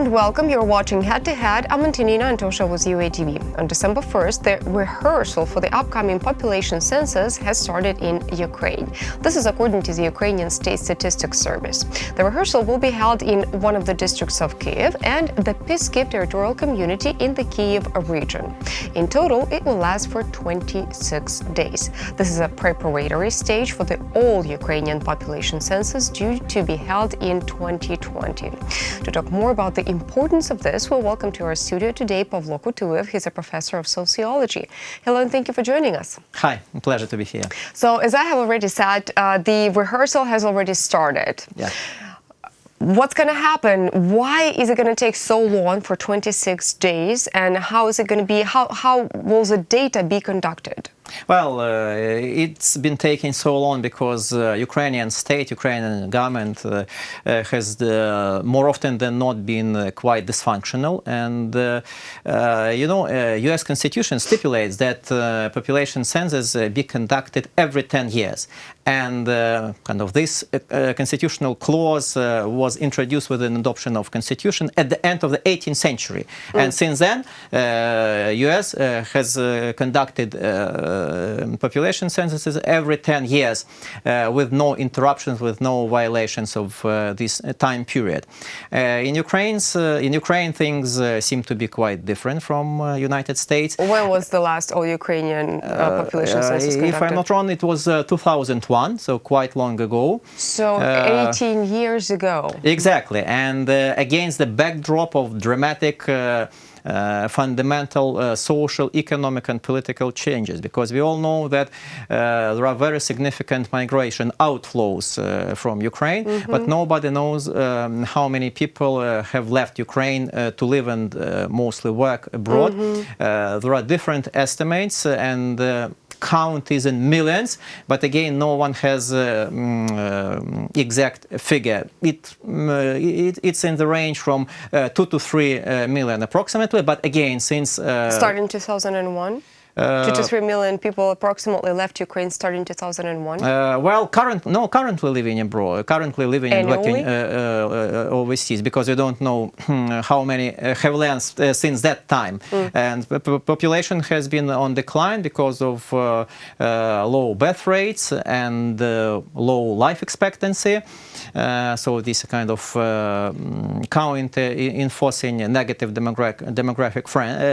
and welcome. You're watching Head to Head. I'm Antonina Antosha with UATV. On December 1st, the rehearsal for the upcoming population census has started in Ukraine. This is according to the Ukrainian State Statistics Service. The rehearsal will be held in one of the districts of Kyiv and the Piskiv territorial community in the Kyiv region. In total, it will last for 26 days. This is a preparatory stage for the All-Ukrainian population census due to be held in 2020. To talk more about the importance of this, we'll welcome to our studio today Pavlo Kutuev. He's a professor of sociology. Hello, and thank you for joining us. Hi, pleasure to be here. So, as I have already said, the rehearsal has already started. Yeah. What's going to happen? Why is it going to take so long for 26 days? And how is it going to be? How will the data be conducted? Well, it's been taking so long because Ukrainian government has more often than not been quite dysfunctional. And, U.S. Constitution stipulates that population census be conducted every 10 years. And this constitutional clause was introduced with an adoption of Constitution at the end of the 18th century. And since then, U.S. has conducted population censuses every 10 years with no interruptions, with no violations of this time period. In Ukraine, things seem to be quite different from United States. When was the last All-Ukrainian population census conducted? If I'm not wrong, it was 2001, so quite long ago. So 18 years ago. Exactly, and against the backdrop of dramatic fundamental social, economic and political changes, because we all know that there are very significant migration outflows from Ukraine, but nobody knows how many people have left Ukraine to live and mostly work abroad. There are different estimates, and count is in millions, but again, no one has exact figure. It's in the range from 2 to 3 million approximately, but again, since starting 2001. 2 to 3 million people approximately left Ukraine starting 2001. Well, currently living abroad, currently living and working overseas, because we don't know how many have left since that time. And the population has been on decline because of low birth rates and low life expectancy. So this kind of enforcing negative demographic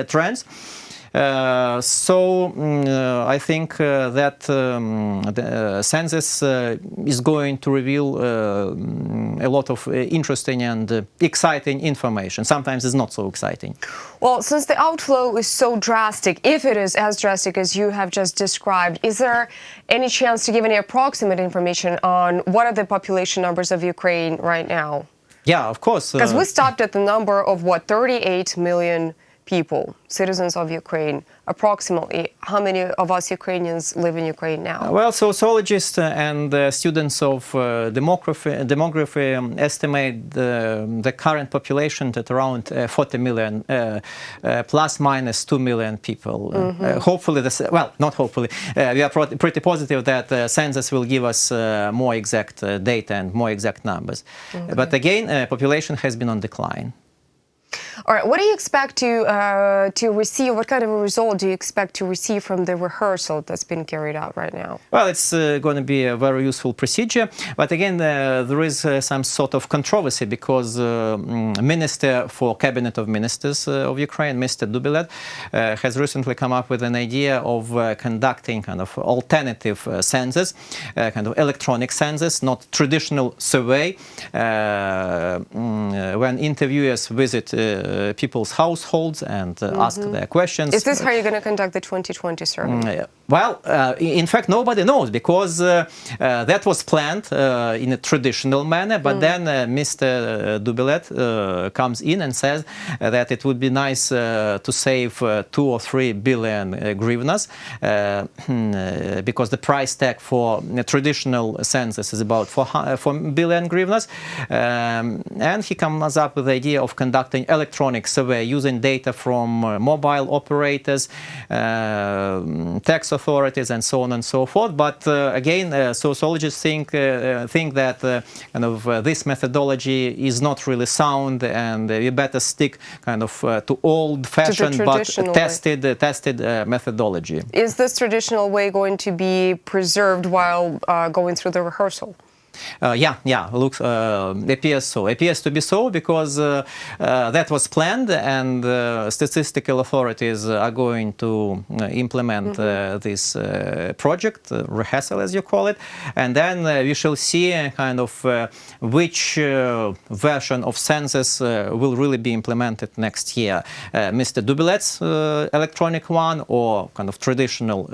trends. I think that the census is going to reveal a lot of interesting and exciting information. Sometimes it's not so exciting. Well, since the outflow is so drastic, if it is as drastic as you have just described, is there any chance to give any approximate information on what are the population numbers of Ukraine right now? Yeah, of course. Because we stopped at the number of, 38 million people, citizens of Ukraine. Approximately, how many of us Ukrainians live in Ukraine now? Well, sociologists and students of demography estimate the current population at around 40 million, plus minus 2 million people. Hopefully, not hopefully, we are pretty positive that the census will give us more exact data and more exact numbers. But again, population has been on decline. All right, what do you expect to receive? What kind of a result do you expect to receive from the rehearsal that's been carried out right now? Well, it's going to be a very useful procedure, but again, there is some sort of controversy because Minister for Cabinet of Ministers of Ukraine, Mr. Dubilet, has recently come up with an idea of conducting kind of alternative census, kind of electronic census, not traditional survey, when interviewers visit people's households and ask their questions. Is this how you're going to conduct the 2020 survey? Well, in fact, nobody knows, because that was planned in a traditional manner, but then Mr. Dubilet comes in and says that it would be nice to save 2 or 3 billion hryvnias, because the price tag for a traditional census is about 4 billion hryvnias, and he comes up with the idea of conducting electronic electronic survey using data from mobile operators, tax authorities, and so on and so forth. But again, sociologists think that this methodology is not really sound, and we better stick to old-fashioned but tested methodology. Is this traditional way going to be preserved while going through the rehearsal? Looks appears to be so, because that was planned, and statistical authorities are going to implement this project, rehearsal as you call it, and then we shall see which version of census will really be implemented next year. Mr. Dubilet's electronic one, or traditional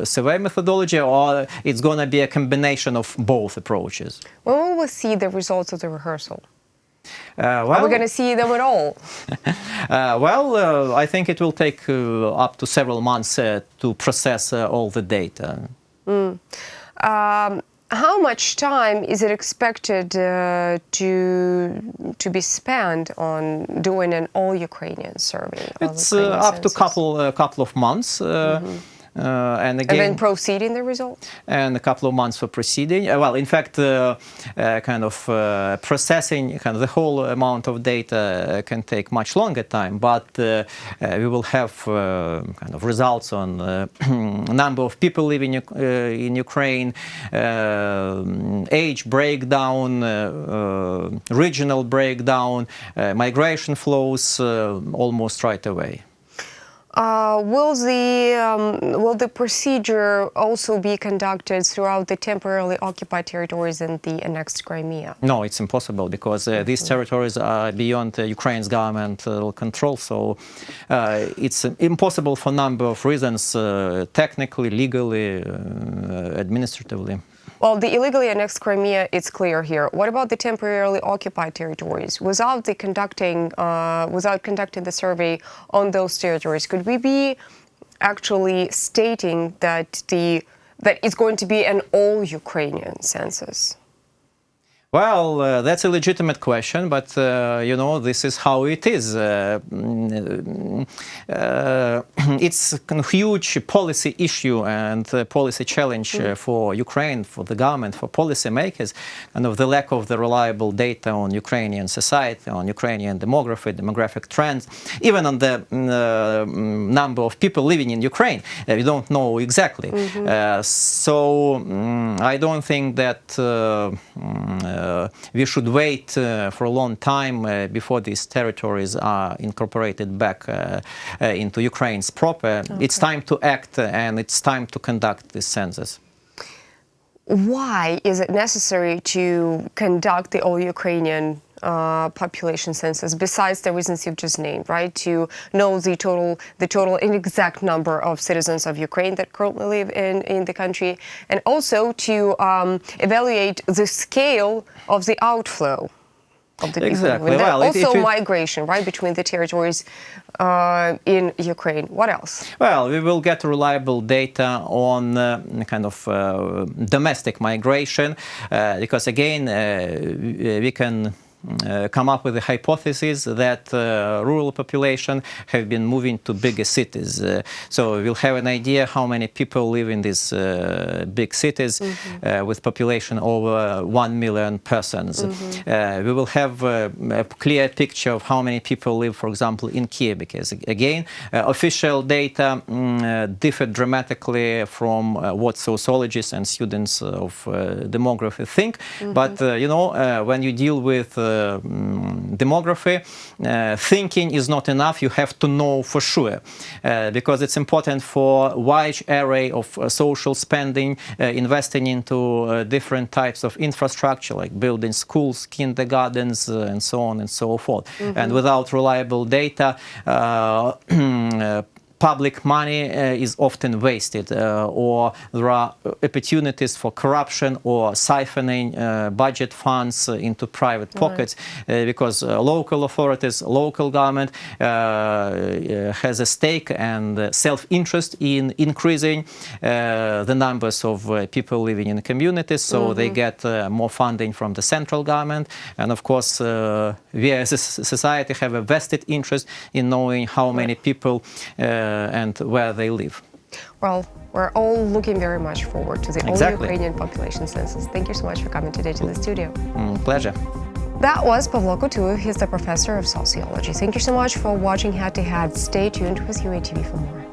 survey methodology, or it's going to be a combination of both approaches. When will we see the results of the rehearsal? Are we going to see them at all? I think it will take up to several months to process all the data. How much time is it expected to be spent on doing an all-Ukrainian survey? It's up to couple of months. And then proceeding the result? And a couple of months for proceeding. Well, in fact, processing the whole amount of data can take much longer time, but we will have results on number of people living in Ukraine, age breakdown, regional breakdown, migration flows almost right away. Will the procedure also be conducted throughout the temporarily occupied territories in the annexed Crimea? No, it's impossible, because these territories are beyond Ukraine's governmental control, so it's impossible for a number of reasons, technically, legally, administratively. Well, the illegally annexed Crimea, it's clear here. What about the temporarily occupied territories? Without conducting the survey on those territories, could we be actually stating that it's going to be an all-Ukrainian census? Well, that's a legitimate question, but this is how it is. It's a huge policy issue and policy challenge for Ukraine, for the government, for policymakers, and of the lack of the reliable data on Ukrainian society, on Ukrainian demographic trends, even on the number of people living in Ukraine. We don't know exactly. So I don't think that we should wait for a long time before these territories are incorporated back into Ukraine's proper. Okay. It's time to act, and it's time to conduct this census. Why is it necessary to conduct the all-Ukrainian population census, besides the reasons you've just named, right? To know the total and exact number of citizens of Ukraine that currently live in the country, and also to evaluate the scale of the outflow of the people. Exactly. Well, also migration, right, between the territories in Ukraine. What else? Well, we will get reliable data on domestic migration, because again, we can come up with a hypothesis that rural population have been moving to bigger cities. So we'll have an idea how many people live in these big cities with population over 1 million persons. We will have a clear picture of how many people live, for example, in Kyiv, because again, official data differ dramatically from what sociologists and students of demography think. But when you deal with demography, thinking is not enough. You have to know for sure, because it's important for a wide array of social spending, investing into different types of infrastructure, like building schools, kindergartens, and so on and so forth. And without reliable data, public money is often wasted, or there are opportunities for corruption or siphoning budget funds into private pockets, because local authorities, local government has a stake and self-interest in increasing the numbers of people living in the communities, so they get more funding from the central government. And of course, we as a society have a vested interest in knowing how many people and where they live. Well, we're all looking very much forward to the All-Ukrainian population census. Thank you so much for coming today to the studio. Pleasure. That was Pavlo Kutuev. He's the professor of sociology. Thank you so much for watching Head to Head. Stay tuned with UATV for more.